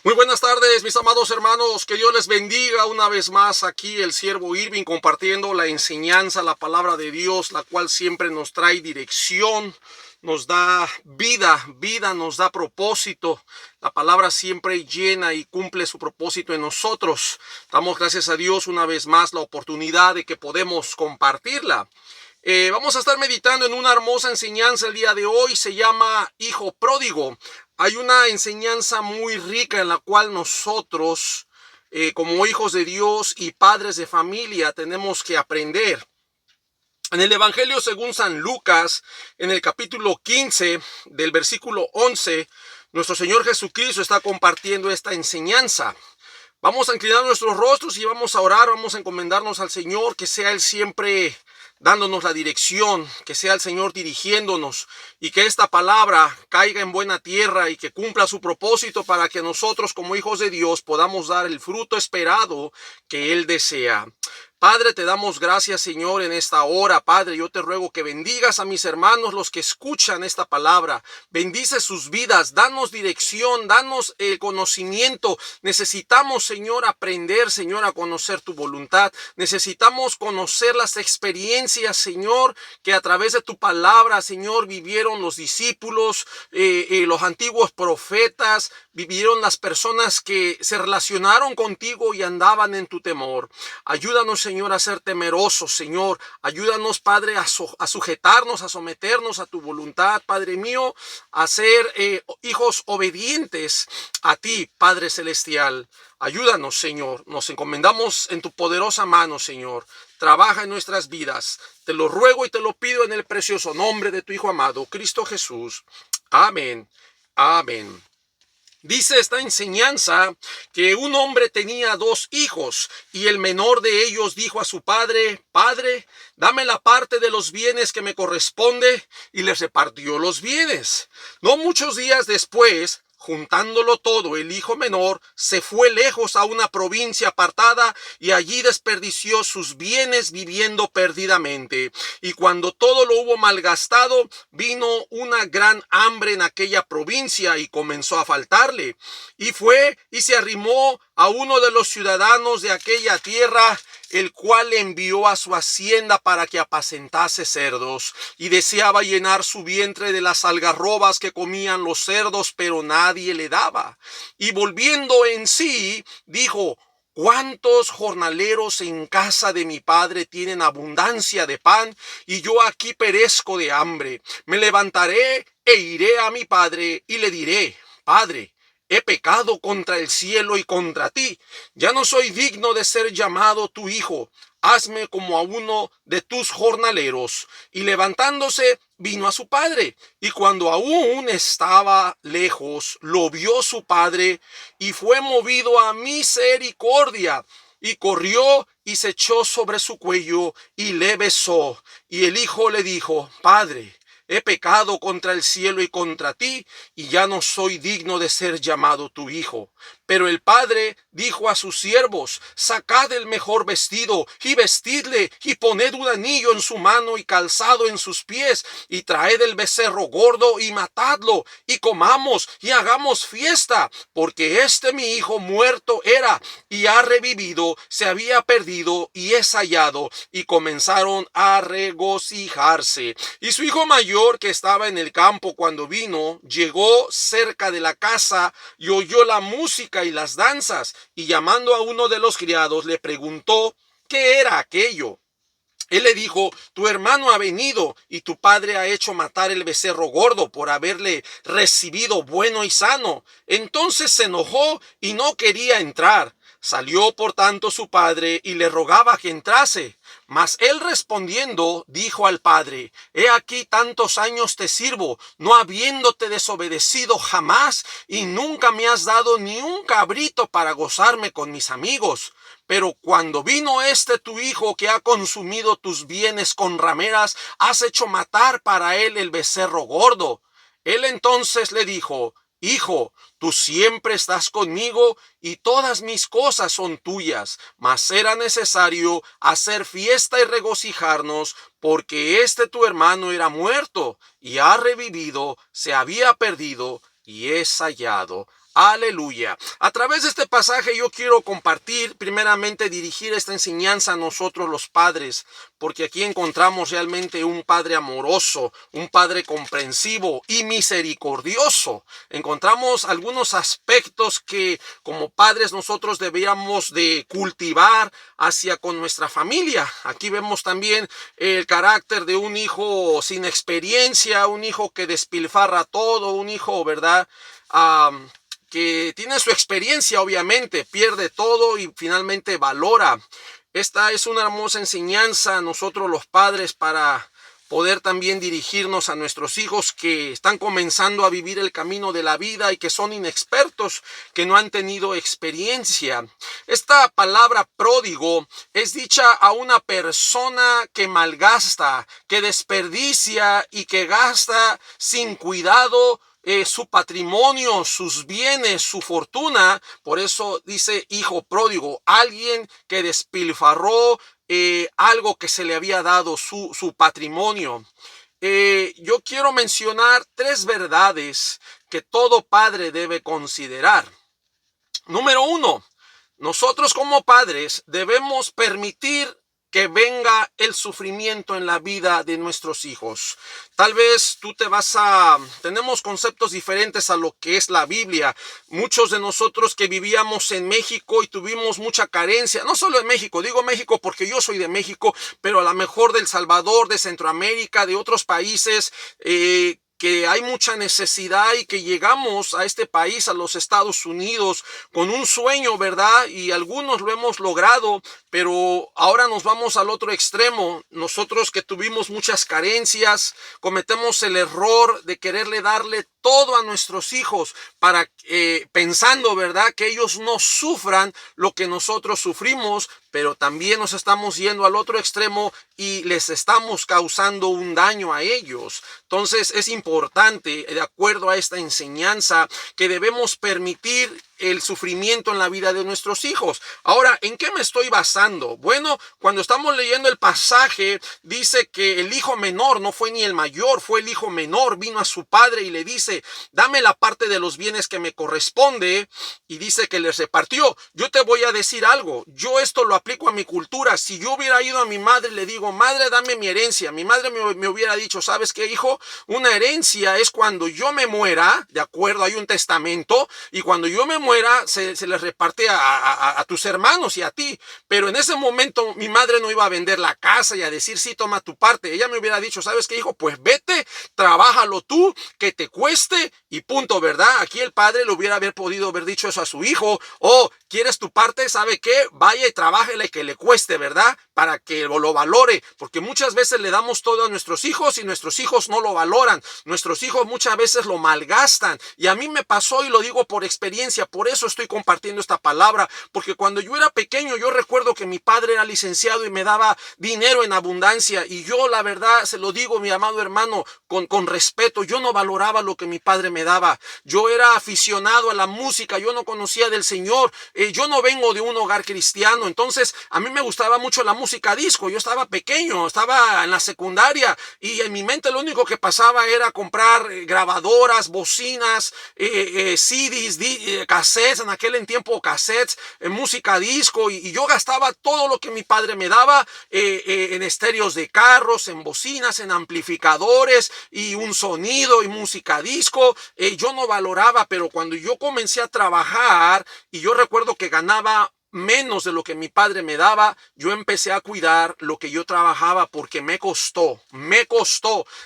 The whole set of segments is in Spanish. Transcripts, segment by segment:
Muy buenas tardes, mis amados hermanos. Que Dios les bendiga una vez más. Aquí el siervo Irving compartiendo la enseñanza, la palabra de Dios, la cual siempre nos trae dirección, nos da vida nos da propósito. La palabra siempre llena y cumple su propósito en nosotros. Damos gracias a Dios una vez más la oportunidad de que podemos compartirla. Vamos a estar meditando en una hermosa enseñanza el día de hoy. Se llama Hijo Pródigo. Hay una enseñanza muy rica en la cual nosotros, como hijos de Dios y padres de familia, tenemos que aprender. En el Evangelio según San Lucas, en el capítulo 15, del versículo 11, nuestro Señor Jesucristo está compartiendo esta enseñanza. Vamos a inclinar nuestros rostros y vamos a orar, vamos a encomendarnos al Señor, que sea Él siempre dándonos la dirección, que sea el Señor dirigiéndonos y que esta palabra caiga en buena tierra y que cumpla su propósito para que nosotros como hijos de Dios podamos dar el fruto esperado que Él desea. Padre, te damos gracias, Señor, en esta hora. Padre, yo te ruego que bendigas a mis hermanos, los que escuchan esta palabra. Bendice sus vidas, danos dirección, danos el conocimiento. Necesitamos, Señor, aprender, Señor, a conocer tu voluntad. Necesitamos conocer las experiencias, Señor, que a través de tu palabra, Señor, vivieron los discípulos, los antiguos profetas, vivieron las personas que se relacionaron contigo y andaban en tu temor. Ayúdanos, Señor, a ser temerosos, Señor. Ayúdanos, Padre, a sujetarnos, a someternos a tu voluntad, Padre mío, a ser hijos obedientes a ti, Padre Celestial. Ayúdanos, Señor. Nos encomendamos en tu poderosa mano, Señor. Trabaja en nuestras vidas. Te lo ruego y te lo pido en el precioso nombre de tu Hijo amado, Cristo Jesús. Amén. Amén. Dice esta enseñanza que un hombre tenía dos hijos y el menor de ellos dijo a su padre: Padre, dame la parte de los bienes que me corresponde, y les repartió los bienes. No muchos días después, juntándolo todo, el hijo menor se fue lejos a una provincia apartada y allí desperdició sus bienes viviendo perdidamente. Y cuando todo lo hubo malgastado, vino una gran hambre en aquella provincia y comenzó a faltarle. Y fue y se arrimó a uno de los ciudadanos de aquella tierra, el cual le envió a su hacienda para que apacentase cerdos, y deseaba llenar su vientre de las algarrobas que comían los cerdos, pero nadie le daba. Y volviendo en sí, dijo: ¿Cuántos jornaleros en casa de mi padre tienen abundancia de pan, y yo aquí perezco de hambre? Me levantaré e iré a mi padre y le diré: Padre, he pecado contra el cielo y contra ti. Ya no soy digno de ser llamado tu hijo. Hazme como a uno de tus jornaleros. Y levantándose, vino a su padre. Y cuando aún estaba lejos, lo vio su padre y fue movido a misericordia. Y corrió y se echó sobre su cuello y le besó. Y el hijo le dijo: Padre, he pecado contra el cielo y contra ti, y ya no soy digno de ser llamado tu hijo. Pero el padre dijo a sus siervos: Sacad el mejor vestido y vestidle, y poned un anillo en su mano y calzado en sus pies, y traed el becerro gordo y matadlo, y comamos y hagamos fiesta, porque mi hijo muerto era y ha revivido, se había perdido y es hallado. Y comenzaron a regocijarse. Y su hijo mayor, que estaba en el campo cuando vino, llegó cerca de la casa y oyó la música y las danzas, y llamando a uno de los criados le preguntó qué era aquello. Él le dijo: Tu hermano ha venido y tu padre ha hecho matar el becerro gordo por haberle recibido bueno y sano. Entonces se enojó y no quería entrar. Salió por tanto su padre y le rogaba que entrase. Mas él respondiendo dijo al padre: He aquí tantos años te sirvo, no habiéndote desobedecido jamás, y nunca me has dado ni un cabrito para gozarme con mis amigos. Pero cuando vino tu hijo que ha consumido tus bienes con rameras, has hecho matar para él el becerro gordo. Él entonces le dijo: Hijo, tú siempre estás conmigo y todas mis cosas son tuyas, mas era necesario hacer fiesta y regocijarnos, porque tu hermano era muerto y ha revivido, se había perdido y es hallado. Aleluya. A través de este pasaje yo quiero compartir, primeramente dirigir esta enseñanza a nosotros los padres, porque aquí encontramos realmente un padre amoroso, un padre comprensivo y misericordioso. Encontramos algunos aspectos que como padres nosotros deberíamos de cultivar hacia con nuestra familia. Aquí vemos también el carácter de un hijo sin experiencia, un hijo que despilfarra todo, un hijo, ¿verdad? Que tiene su experiencia, obviamente, pierde todo y finalmente valora. Esta es una hermosa enseñanza a nosotros los padres para poder también dirigirnos a nuestros hijos que están comenzando a vivir el camino de la vida y que son inexpertos, que no han tenido experiencia. Esta palabra pródigo es dicha a una persona que malgasta, que desperdicia y que gasta sin cuidado su patrimonio, sus bienes, su fortuna. Por eso dice hijo pródigo, alguien que despilfarró algo que se le había dado, su patrimonio. Yo quiero mencionar 3 verdades que todo padre debe considerar. Número 1, nosotros como padres debemos permitir que venga el sufrimiento en la vida de nuestros hijos. Tal vez tenemos conceptos diferentes a lo que es la Biblia. Muchos de nosotros que vivíamos en México y tuvimos mucha carencia, no solo en México, digo México porque yo soy de México, pero a lo mejor de El Salvador, de Centroamérica, de otros países, que hay mucha necesidad y que llegamos a este país, a los Estados Unidos, con un sueño, ¿verdad? Y algunos lo hemos logrado, pero ahora nos vamos al otro extremo. Nosotros que tuvimos muchas carencias, cometemos el error de quererle darle todo a nuestros hijos pensando, ¿verdad?, que ellos no sufran lo que nosotros sufrimos, pero también nos estamos yendo al otro extremo y les estamos causando un daño a ellos. Entonces es importante, de acuerdo a esta enseñanza, que debemos permitir el sufrimiento en la vida de nuestros hijos. Ahora, ¿en qué me estoy basando? Bueno, cuando estamos leyendo el pasaje, dice que el hijo menor no fue ni el mayor, fue el hijo menor, vino a su padre y le dice, dame la parte de los bienes que me corresponde, y dice que les repartió. Yo te voy a decir algo, yo esto lo aplico a mi cultura. Si yo hubiera ido a mi madre y le digo, madre, dame mi herencia, mi madre me hubiera dicho, ¿sabes qué, hijo? Una herencia es cuando yo me muera, de acuerdo, hay un testamento, y cuando yo me muera se les reparte a tus hermanos y a ti. Pero en ese momento mi madre no iba a vender la casa y a decir, sí, toma tu parte. Ella me hubiera dicho, ¿sabes qué, hijo? Pues vete, trabájalo tú, que te cueste y punto, ¿verdad? Aquí el padre le hubiera podido haber dicho eso a su hijo. Oh, ¿quieres tu parte? ¿Sabe qué? Vaya y trabájele que le cueste, ¿verdad? Para que lo valore, porque muchas veces le damos todo a nuestros hijos y nuestros hijos no lo valoran. Nuestros hijos muchas veces lo malgastan, y a mí me pasó y lo digo por experiencia. Por eso estoy compartiendo esta palabra, porque cuando yo era pequeño yo recuerdo que mi padre era licenciado y me daba dinero en abundancia, y yo la verdad se lo digo, mi amado hermano, con respeto, yo no valoraba lo que mi padre me daba. Yo era aficionado a la música, yo no conocía del Señor, yo no vengo de un hogar cristiano, entonces a mí me gustaba mucho la música disco. Yo estaba pequeño, estaba en la secundaria, y en mi mente lo único que pasaba era comprar grabadoras, bocinas, CDs, cassettes, en aquel tiempo cassettes, música disco, y yo gastaba todo lo que mi padre me daba en estéreos de carros, en bocinas, en amplificadores y un sonido y música disco. Yo no valoraba, pero cuando yo comencé a trabajar y yo recuerdo que ganaba menos de lo que mi padre me daba, yo empecé a cuidar lo que yo trabajaba, porque me costó.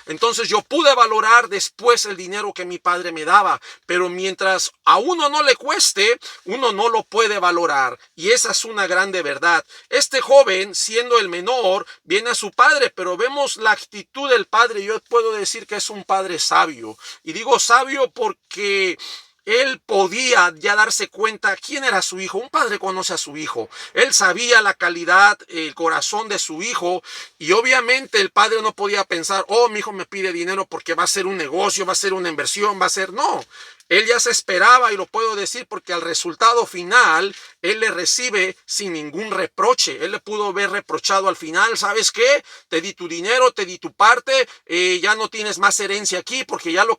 Entonces yo pude valorar después el dinero que mi padre me daba, pero mientras a uno no le cueste, uno no lo puede valorar, y esa es una grande verdad. Este joven, siendo el menor, viene a su padre, pero vemos la actitud del padre. Yo puedo decir que es un padre sabio, y digo sabio porque él podía ya darse cuenta quién era su hijo. Un padre conoce a su hijo. Él sabía la calidad, el corazón de su hijo, y obviamente el padre no podía pensar, oh, mi hijo me pide dinero porque va a ser un negocio, va a ser una inversión, va a ser... No. Él ya se esperaba, y lo puedo decir porque al resultado final, él le recibe sin ningún reproche. Él le pudo haber reprochado al final, ¿sabes qué? Te di tu dinero, te di tu parte, ya no tienes más herencia aquí porque ya lo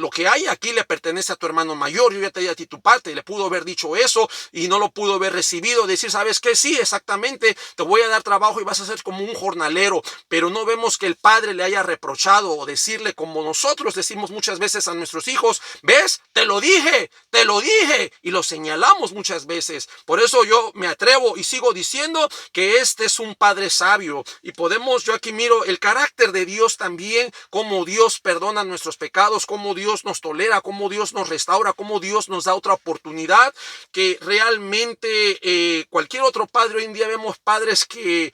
que hay aquí le pertenece a tu hermano mayor, yo ya te di a ti tu parte. Y le pudo haber dicho eso y no lo pudo haber recibido, decir, ¿sabes qué? Sí, exactamente, te voy a dar trabajo y vas a ser como un jornalero. Pero no vemos que el padre le haya reprochado o decirle como nosotros decimos muchas veces a nuestros hijos, ¿ves? Te lo dije, y lo señalamos muchas veces. Por eso yo me atrevo y sigo diciendo que este es un padre sabio, y podemos, yo aquí miro el carácter de Dios también, cómo Dios perdona nuestros pecados, cómo Dios nos tolera, cómo Dios nos restaura, cómo Dios nos da otra oportunidad, que realmente cualquier otro padre, hoy en día vemos padres que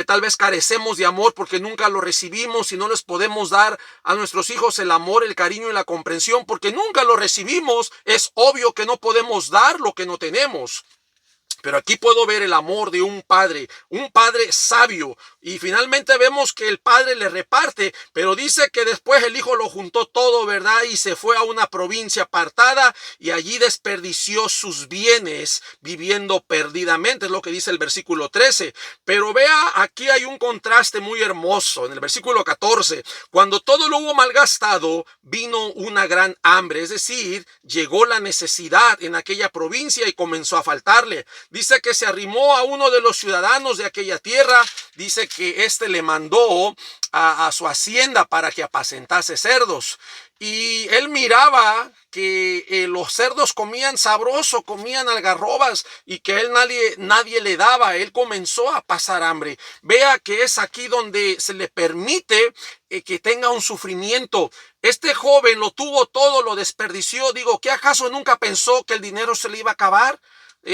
tal vez carecemos de amor porque nunca lo recibimos, y no les podemos dar a nuestros hijos el amor, el cariño y la comprensión porque nunca lo recibimos. Es obvio que no podemos dar lo que no tenemos. Pero aquí puedo ver el amor de un padre sabio. Y finalmente vemos que el padre le reparte, pero dice que después el hijo lo juntó todo, ¿verdad? Y se fue a una provincia apartada y allí desperdició sus bienes viviendo perdidamente, es lo que dice el versículo 13. Pero vea, aquí hay un contraste muy hermoso en el versículo 14. Cuando todo lo hubo malgastado, vino una gran hambre, es decir, llegó la necesidad en aquella provincia y comenzó a faltarle. Dice que se arrimó a uno de los ciudadanos de aquella tierra. Dice que éste le mandó a su hacienda para que apacentase cerdos. Y él miraba que los cerdos comían sabroso, comían algarrobas, y que él nadie le daba. Él comenzó a pasar hambre. Vea que es aquí donde se le permite que tenga un sufrimiento. Este joven lo tuvo todo, lo desperdició. Digo, ¿qué acaso nunca pensó que el dinero se le iba a acabar?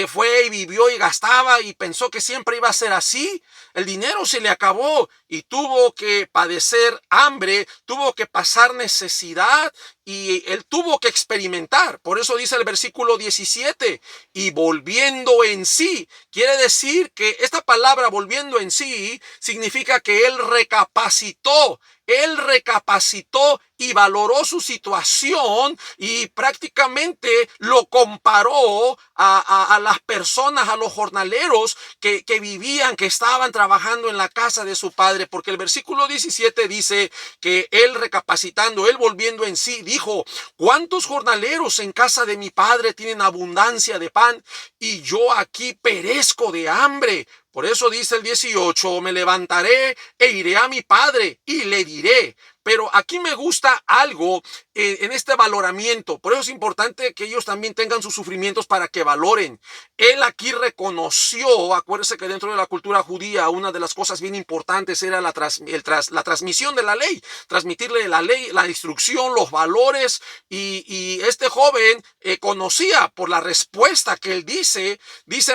Fue y vivió y gastaba y pensó que siempre iba a ser así. El dinero se le acabó y tuvo que padecer hambre, tuvo que pasar necesidad, y él tuvo que experimentar. Por eso dice el versículo 17, y volviendo en sí. Quiere decir que esta palabra volviendo en sí significa que él recapacitó. Él recapacitó y valoró su situación, y prácticamente lo comparó a las personas, a los jornaleros que vivían, que estaban trabajando en la casa de su padre. Porque el versículo 17 dice que él recapacitando, él volviendo en sí, dijo, ¿cuántos jornaleros en casa de mi padre tienen abundancia de pan y yo aquí perezco de hambre? Por eso dice el 18, me levantaré e iré a mi padre y le diré. Pero aquí me gusta algo en este valoramiento. Por eso es importante que ellos también tengan sus sufrimientos para que valoren. Él aquí reconoció, acuérdese que dentro de la cultura judía una de las cosas bien importantes era la transmisión de la ley. Transmitirle la ley, la instrucción, los valores. Y este joven conocía por la respuesta que él dice,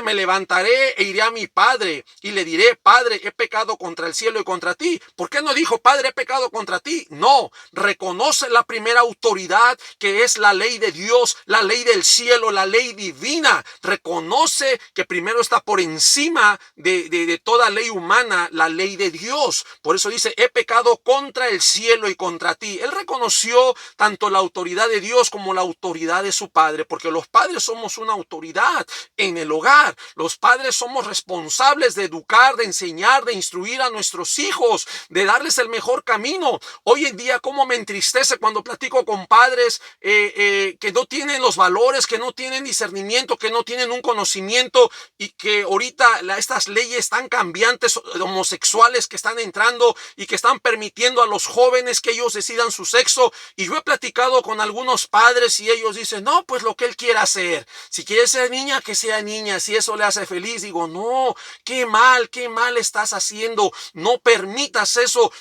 me levantaré e iré a mi padre y le diré, Padre, he pecado contra el cielo y contra ti. ¿Por qué no dijo, Padre, he pecado contra ti? No, reconoce la primera autoridad, que es la ley de Dios, la ley del cielo, la ley divina. Reconoce que primero está por encima de toda ley humana, la ley de Dios. Por eso dice, he pecado contra el cielo y contra ti. Él reconoció tanto la autoridad de Dios como la autoridad de su padre, porque los padres somos una autoridad en el hogar. Los padres somos responsables de educar, de enseñar, de instruir a nuestros hijos, de darles el mejor camino. Hoy en día, cómo me entristece cuando platico con padres que no tienen los valores, que no tienen discernimiento, que no tienen un conocimiento, y que ahorita estas leyes tan cambiantes homosexuales que están entrando y que están permitiendo a los jóvenes que ellos decidan su sexo. Y yo he platicado con algunos padres y ellos dicen, no, pues lo que él quiera hacer. Si quiere ser niña, que sea niña. Si eso le hace feliz. Digo, no, qué mal estás haciendo. No permitas eso.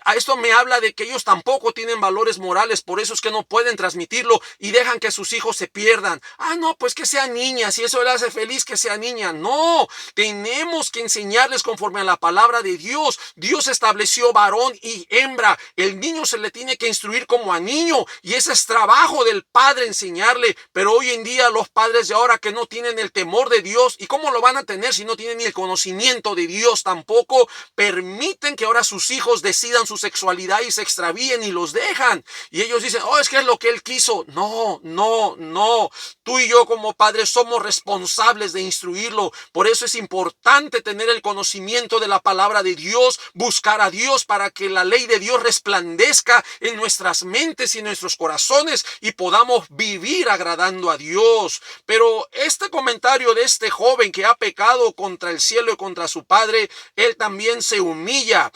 A esto me habla habla de que ellos tampoco tienen valores morales, por eso es que no pueden transmitirlo y dejan que sus hijos se pierdan. Ah, no, pues que sea niña, si eso le hace feliz, que sea niña. No, tenemos que enseñarles conforme a la palabra de Dios. Dios estableció varón y hembra. El niño se le tiene que instruir como a niño y ese es trabajo del padre enseñarle. Pero hoy en día los padres de ahora que no tienen el temor de Dios, ¿y cómo lo van a tener si no tienen ni el conocimiento de Dios tampoco? Permiten que ahora sus hijos decidan su sexualidad y se extravíen y los dejan. Y ellos dicen, oh, es que es lo que él quiso. No, no, no. Tú y yo como padres somos responsables de instruirlo. Por eso es importante tener el conocimiento de la palabra de Dios, buscar a Dios para que la ley de Dios resplandezca en nuestras mentes y en nuestros corazones y podamos vivir agradando a Dios. Pero este comentario de este joven que ha pecado contra el cielo y contra su padre, él también se humilla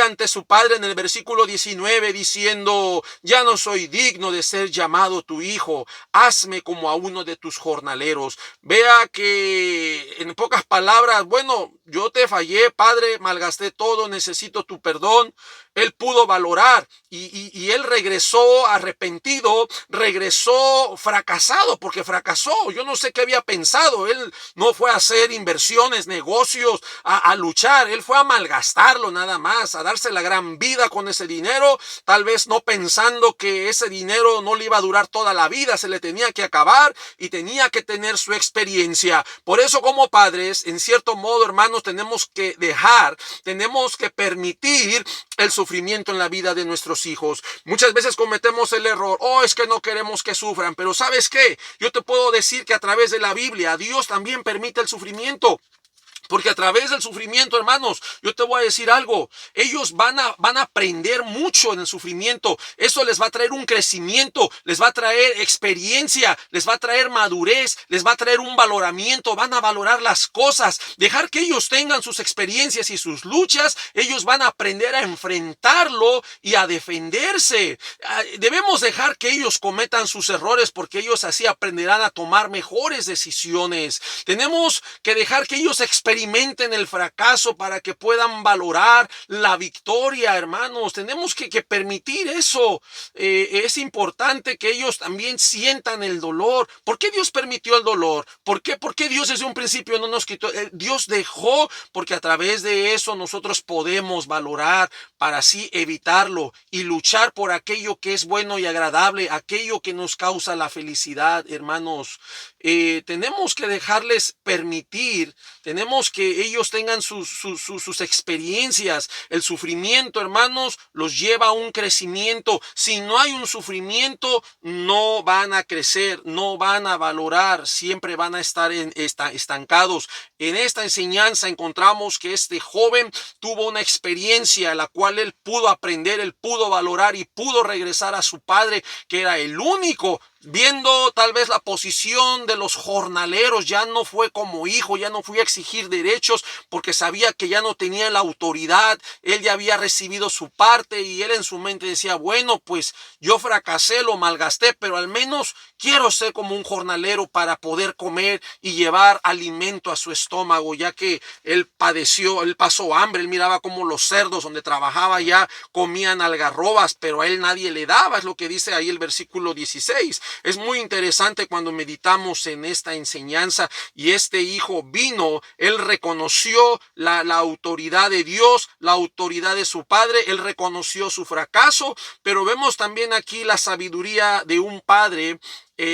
ante su padre en el versículo 19 diciendo, ya no soy digno de ser llamado tu hijo, hazme como a uno de tus jornaleros. Vea que en pocas palabras, bueno, yo te fallé, padre, malgasté todo, necesito tu perdón. Él pudo valorar y él regresó arrepentido, regresó fracasado porque fracasó. Yo no sé qué había pensado. Él no fue a hacer inversiones, negocios, a luchar. Él fue a malgastarlo nada más, a darse la gran vida con ese dinero, tal vez no pensando que ese dinero no le iba a durar toda la vida, se le tenía que acabar y tenía que tener su experiencia. Por eso como padres, en cierto modo, hermanos, tenemos que permitir el sufrimiento en la vida de nuestros hijos. Muchas veces cometemos el error, es que no queremos que sufran, pero ¿sabes qué? Yo te puedo decir que a través de la Biblia, Dios también permite el sufrimiento. Porque a través del sufrimiento, hermanos, yo te voy a decir algo, ellos van a aprender mucho en el sufrimiento. Eso les va a traer un crecimiento, les va a traer experiencia, les va a traer madurez, les va a traer un valoramiento, van a valorar las cosas. Dejar que ellos tengan sus experiencias y sus luchas, ellos van a aprender a enfrentarlo y a defenderse. Debemos dejar que ellos cometan sus errores porque ellos así aprenderán a tomar mejores decisiones. Tenemos que dejar que ellos experimenten el fracaso para que puedan valorar la victoria, hermanos. Tenemos que permitir eso. Es importante que ellos también sientan el dolor. ¿Por qué Dios permitió el dolor? ¿Por qué Dios desde un principio no nos quitó? Dios dejó, porque a través de eso nosotros podemos valorar para así evitarlo y luchar por aquello que es bueno y agradable, aquello que nos causa la felicidad, hermanos. Tenemos que dejarles permitir, tenemos que ellos tengan sus experiencias. El sufrimiento, hermanos, los lleva a un crecimiento. Si no hay un sufrimiento, no van a crecer, no van a valorar, siempre van a estar estancados. En esta enseñanza encontramos que este joven tuvo una experiencia en la cual él pudo aprender, él pudo valorar y pudo regresar a su padre, que era el único. Viendo tal vez la posición de los jornaleros, ya no fue como hijo, ya no fue a exigir derechos porque sabía que ya no tenía la autoridad, él ya había recibido su parte y él en su mente decía, bueno, pues yo fracasé, lo malgasté, pero al menos quiero ser como un jornalero para poder comer y llevar alimento a su estómago, ya que él pasó hambre, él miraba como los cerdos donde trabajaba ya comían algarrobas, pero a él nadie le daba, es lo que dice ahí el versículo 16. Es muy interesante cuando meditamos en esta enseñanza y este hijo vino, él reconoció la autoridad de Dios, la autoridad de su padre, él reconoció su fracaso, pero vemos también aquí la sabiduría de un padre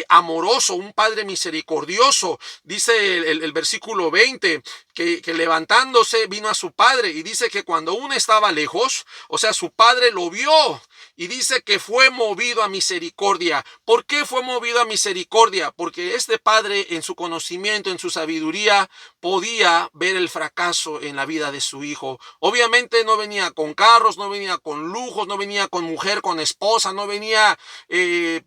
amoroso, un padre misericordioso. Dice el versículo 20 que levantándose vino a su padre y dice que cuando uno estaba lejos, o sea, su padre lo vio y dice que fue movido a misericordia. ¿Por qué fue movido a misericordia? Porque este padre en su conocimiento, en su sabiduría, podía ver el fracaso en la vida de su hijo. Obviamente no venía con carros, no venía con lujos, no venía con mujer, con esposa, no venía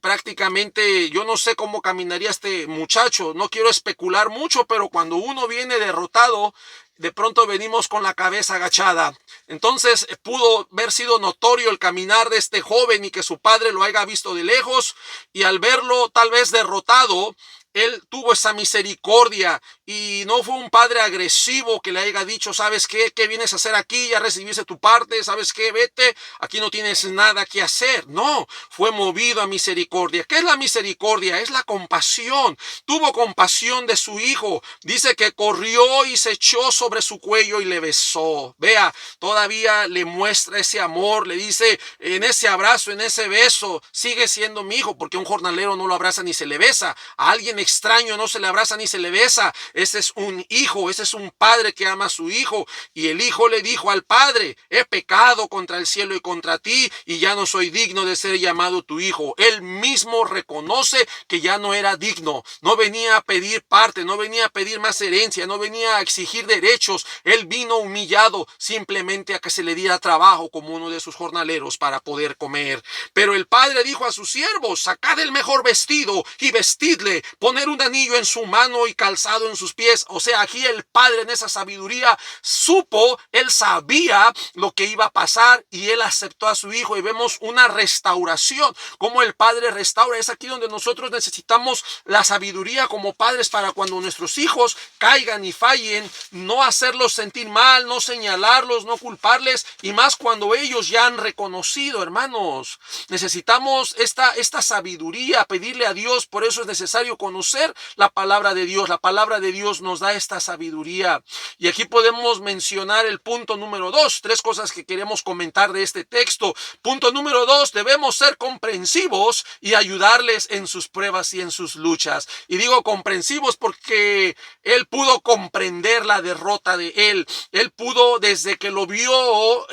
prácticamente, yo no sé cómo caminaría este muchacho, no quiero especular mucho, pero cuando uno viene derrotado, de pronto venimos con la cabeza agachada. Entonces pudo haber sido notorio el caminar de este joven y que su padre lo haya visto de lejos y al verlo tal vez derrotado, él tuvo esa misericordia y no fue un padre agresivo que le haya dicho, ¿sabes qué? ¿Qué vienes a hacer aquí? Ya recibiste tu parte, ¿sabes qué? Vete, aquí no tienes nada que hacer. No, fue movido a misericordia. ¿Qué es la misericordia? Es la compasión. Tuvo compasión de su hijo. Dice que corrió y se echó sobre su cuello y le besó. Vea, todavía le muestra ese amor, le dice, en ese abrazo, en ese beso, sigue siendo mi hijo, porque un jornalero no lo abraza ni se le besa. A alguien extraño no se le abraza ni se le besa. Ese es un hijo, ese es un padre que ama a su hijo. Y el hijo le dijo al padre, he pecado contra el cielo y contra ti, y ya no soy digno de ser llamado tu hijo. Él mismo reconoce que ya no era digno. No venía a pedir parte, no venía a pedir más herencia, no venía a exigir derechos. Él vino humillado simplemente a que se le diera trabajo como uno de sus jornaleros para poder comer. Pero el padre dijo a sus siervos, sacad el mejor vestido y vestidle, poner un anillo en su mano y calzado en sus pies. O sea, aquí el padre en esa sabiduría supo, él sabía lo que iba a pasar y él aceptó a su hijo, y vemos una restauración, como el padre restaura. Es aquí donde nosotros necesitamos la sabiduría como padres para cuando nuestros hijos caigan y fallen, no hacerlos sentir mal, no señalarlos, no culparles, y más cuando ellos ya han reconocido, hermanos. Necesitamos esta sabiduría, pedirle a Dios. Por eso es necesario conocer la palabra de Dios. La palabra de Dios nos da esta sabiduría. Y aquí podemos mencionar el punto número 2, 3 cosas que queremos comentar de este texto. Punto número 2, debemos ser comprensivos y ayudarles en sus pruebas y en sus luchas. Y digo comprensivos porque él pudo comprender la derrota de él. Él pudo, desde que lo vio,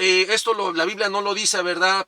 la Biblia no lo dice, ¿verdad?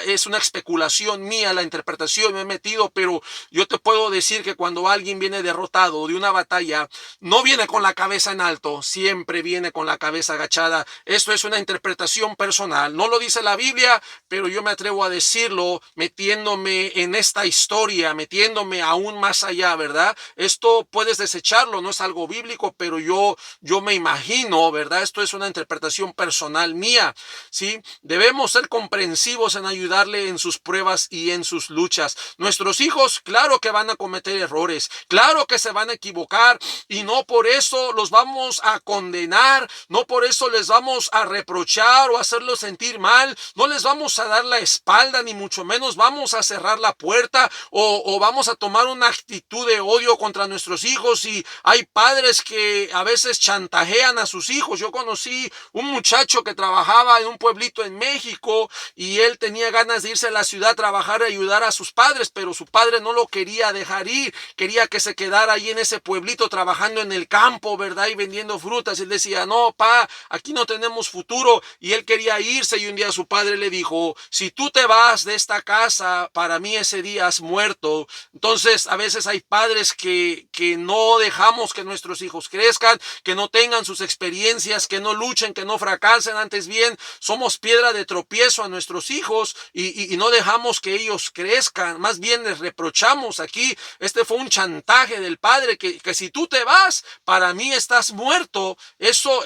Es una especulación mía, la interpretación, me he metido, pero yo te puedo decir que cuando alguien viene derrotado de una batalla, no viene con la cabeza en alto, siempre viene con la cabeza agachada. Esto es una interpretación personal, no lo dice la Biblia, pero yo me atrevo a decirlo metiéndome en esta historia, metiéndome aún más allá, ¿verdad? Esto puedes desecharlo, no es algo bíblico, pero yo me imagino, ¿verdad? Esto es una interpretación personal mía, ¿sí? Debemos ser comprensivos en ayudarle en sus pruebas y en sus luchas. Nuestros hijos, claro que van a cometer errores, claro que se van a equivocar, y no por eso los vamos a condenar, no por eso les vamos a reprochar o hacerlos sentir mal, no les vamos a dar la espalda, ni mucho menos vamos a cerrar la puerta o vamos a tomar una actitud de odio contra nuestros hijos. Y hay padres que a veces chantajean a sus hijos. Yo conocí un muchacho que trabajaba en un pueblito en México y él tenía ganas de irse a la ciudad a trabajar y ayudar a sus padres, pero su padre no lo quería dejar ir, quería que se quedara ahí en ese pueblito trabajando en el campo, ¿verdad? Y vendiendo frutas. Él decía, no, pa, aquí no tenemos futuro, y él quería irse. Y un día su padre le dijo, si tú te vas de esta casa, para mí ese día has muerto. Entonces a veces hay padres que no dejamos que nuestros hijos crezcan, que no tengan sus experiencias, que no luchen, que no fracasen. Antes bien, somos piedra de tropiezo a nuestros hijos y no dejamos que ellos crezcan. Más bien les reprochamos. Aquí este fue un chantaje del padre, que si tú te vas, para mí estás muerto. Eso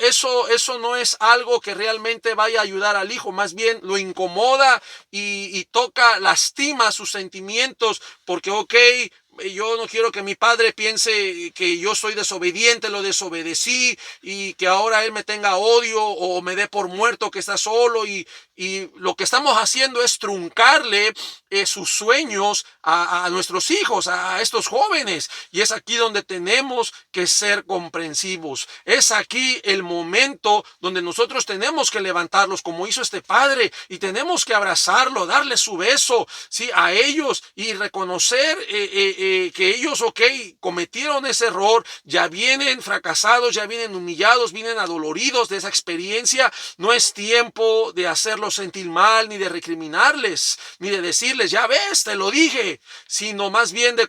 no es algo que realmente vaya a ayudar al hijo, más bien lo incomoda y toca, lastima sus sentimientos, porque yo no quiero que mi padre piense que yo soy desobediente, lo desobedecí, y que ahora él me tenga odio o me dé por muerto que está solo. Y lo que estamos haciendo es truncarle sus sueños a nuestros hijos, a estos jóvenes. Y es aquí donde tenemos que ser comprensivos. Es aquí el momento donde nosotros tenemos que levantarlos como hizo este padre, y tenemos que abrazarlo, darle su beso, ¿sí?, a ellos, y reconocer que ellos, cometieron ese error, ya vienen fracasados, ya vienen humillados, vienen adoloridos de esa experiencia. No es tiempo de hacerlos sentir mal, ni de recriminarles, ni de decirles, ya ves, te lo dije, sino más bien de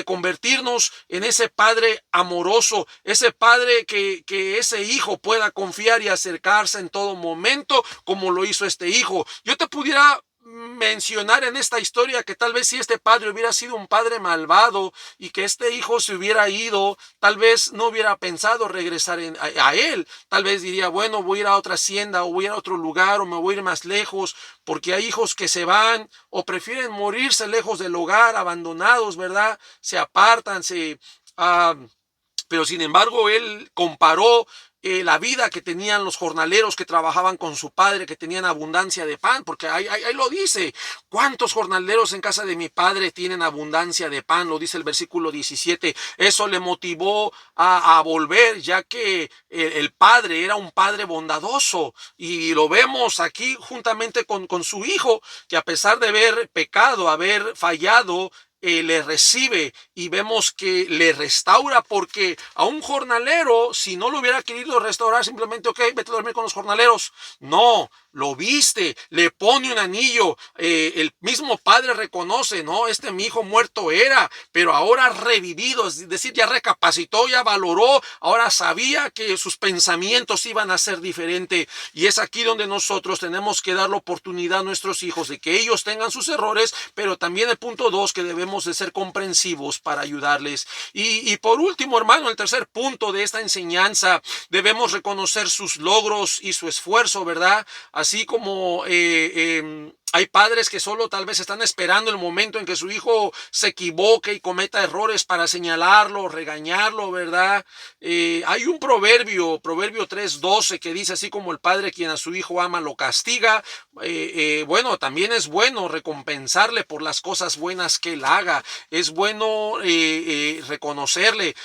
convertirnos en ese padre amoroso, ese padre que ese hijo pueda confiar y acercarse en todo momento, como lo hizo este hijo. Yo te pudiera mencionar en esta historia que tal vez si este padre hubiera sido un padre malvado y que este hijo se hubiera ido, tal vez no hubiera pensado regresar a él. Tal vez diría, bueno, voy a ir a otra hacienda o voy a ir a otro lugar o me voy a ir más lejos, porque hay hijos que se van o prefieren morirse lejos del hogar, abandonados, ¿verdad? Se apartan, pero sin embargo él comparó la vida que tenían los jornaleros que trabajaban con su padre, que tenían abundancia de pan, porque ahí lo dice, ¿cuántos jornaleros en casa de mi padre tienen abundancia de pan? Lo dice el versículo 17. Eso le motivó a volver, ya que el padre era un padre bondadoso, y lo vemos aquí juntamente con su hijo, que a pesar de haber pecado, haber fallado, le recibe, y vemos que le restaura, porque a un jornalero, si no lo hubiera querido restaurar, simplemente, ok, vete a dormir con los jornaleros. No, lo viste, le pone un anillo. El mismo padre reconoce, no, mi hijo muerto era, pero ahora revivido, es decir, ya recapacitó, ya valoró, ahora sabía que sus pensamientos iban a ser diferentes. Y es aquí donde nosotros tenemos que dar la oportunidad a nuestros hijos de que ellos tengan sus errores, pero también el punto 2, que debemos de ser comprensivos para ayudarles. Y por último, hermano, el tercer punto de esta enseñanza, debemos reconocer sus logros y su esfuerzo, ¿verdad? Así como hay padres que solo tal vez están esperando el momento en que su hijo se equivoque y cometa errores para señalarlo, regañarlo, ¿verdad? Hay un proverbio 3:12, que dice, así como el padre quien a su hijo ama lo castiga, bueno, también es bueno recompensarle por las cosas buenas que él haga. Es bueno reconocerle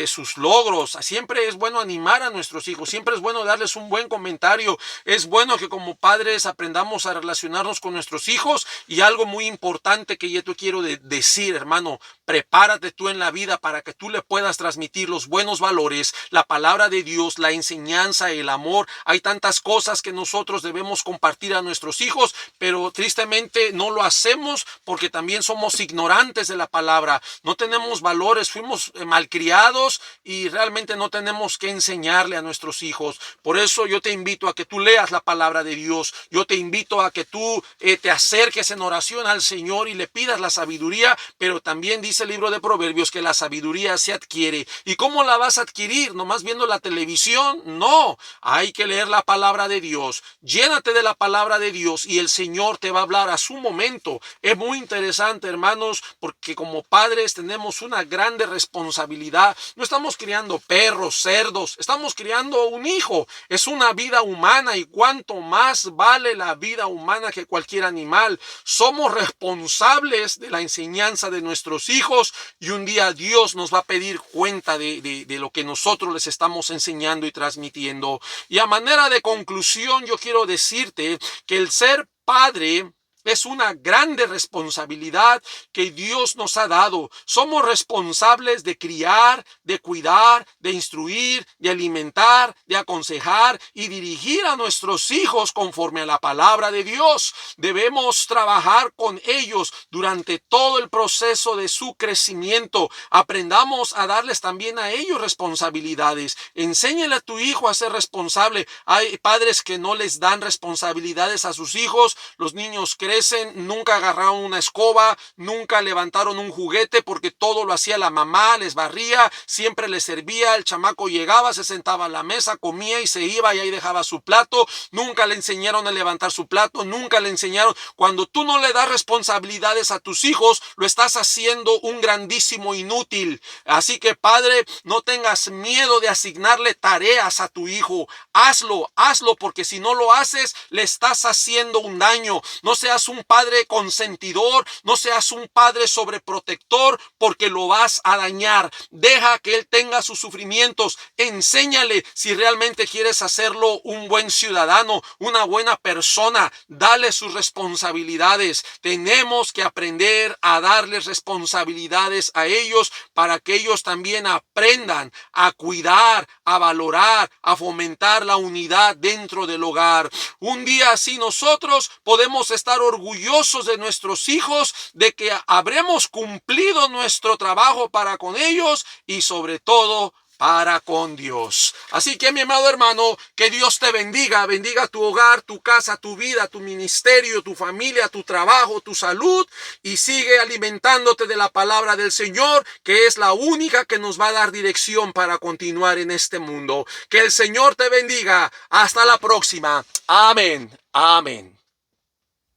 sus logros. Siempre es bueno animar a nuestros hijos, siempre es bueno darles un buen comentario. Es bueno que como padres aprendamos a relacionarnos con nuestros hijos. Y algo muy importante que yo te quiero decir, hermano, prepárate tú en la vida para que tú le puedas transmitir los buenos valores, la palabra de Dios, la enseñanza, el amor. Hay tantas cosas que nosotros debemos compartir a nuestros hijos, pero tristemente no lo hacemos porque también somos ignorantes de la palabra. No tenemos valores, fuimos malcriados y realmente no tenemos que enseñarle a nuestros hijos. Por eso yo te invito a que tú leas la palabra de Dios. Yo te invito a que tú te acerques en oración al Señor y le pidas la sabiduría, pero también dice el libro de Proverbios que la sabiduría se adquiere. ¿Y cómo la vas a adquirir? ¿Nomás viendo la televisión? No, hay que leer la palabra de Dios. Llénate de la palabra de Dios y el Señor te va a hablar a su momento. Es muy interesante, hermanos, porque como padres tenemos una grande responsabilidad. No estamos criando perros, cerdos, estamos criando un hijo. Es una vida humana, y cuánto más vale la vida humana que cualquier animal. Somos responsables de la enseñanza de nuestros hijos, y un día Dios nos va a pedir cuenta de lo que nosotros les estamos enseñando y transmitiendo. Y a manera de conclusión, yo quiero decirte que el ser padre es una grande responsabilidad que Dios nos ha dado. Somos responsables de criar, de cuidar, de instruir, de alimentar, de aconsejar y dirigir a nuestros hijos conforme a la palabra de Dios. Debemos trabajar con ellos durante todo el proceso de su crecimiento. Aprendamos a darles también a ellos responsabilidades. Enséñale a tu hijo a ser responsable. Hay padres que no les dan responsabilidades a sus hijos. Los niños crecen, nunca agarraron una escoba, nunca levantaron un juguete porque todo lo hacía la mamá, les barría, siempre les servía, el chamaco llegaba, se sentaba a la mesa, comía y se iba y ahí dejaba su plato. Nunca le enseñaron a levantar su plato, nunca le enseñaron. Cuando tú no le das responsabilidades a tus hijos, lo estás haciendo un grandísimo inútil. Así que, padre, no tengas miedo de asignarle tareas a tu hijo. Hazlo porque si no lo haces, le estás haciendo un daño. No seas un padre consentidor, no seas un padre sobreprotector, porque lo vas a dañar. Deja que él tenga sus sufrimientos. Enséñale si realmente quieres hacerlo un buen ciudadano, una buena persona. Dale sus responsabilidades. Tenemos que aprender a darles responsabilidades a ellos para que ellos también aprendan a cuidar, a valorar, a fomentar la unidad dentro del hogar. Un día así nosotros podemos estar orgullosos de nuestros hijos, de que habremos cumplido nuestro trabajo para con ellos y sobre todo para con Dios. Así que mi amado hermano, que Dios te bendiga, bendiga tu hogar, tu casa, tu vida, tu ministerio, tu familia, tu trabajo, tu salud, y sigue alimentándote de la palabra del Señor, que es la única que nos va a dar dirección para continuar en este mundo. Que el Señor te bendiga. Hasta la próxima. Amén. Amén.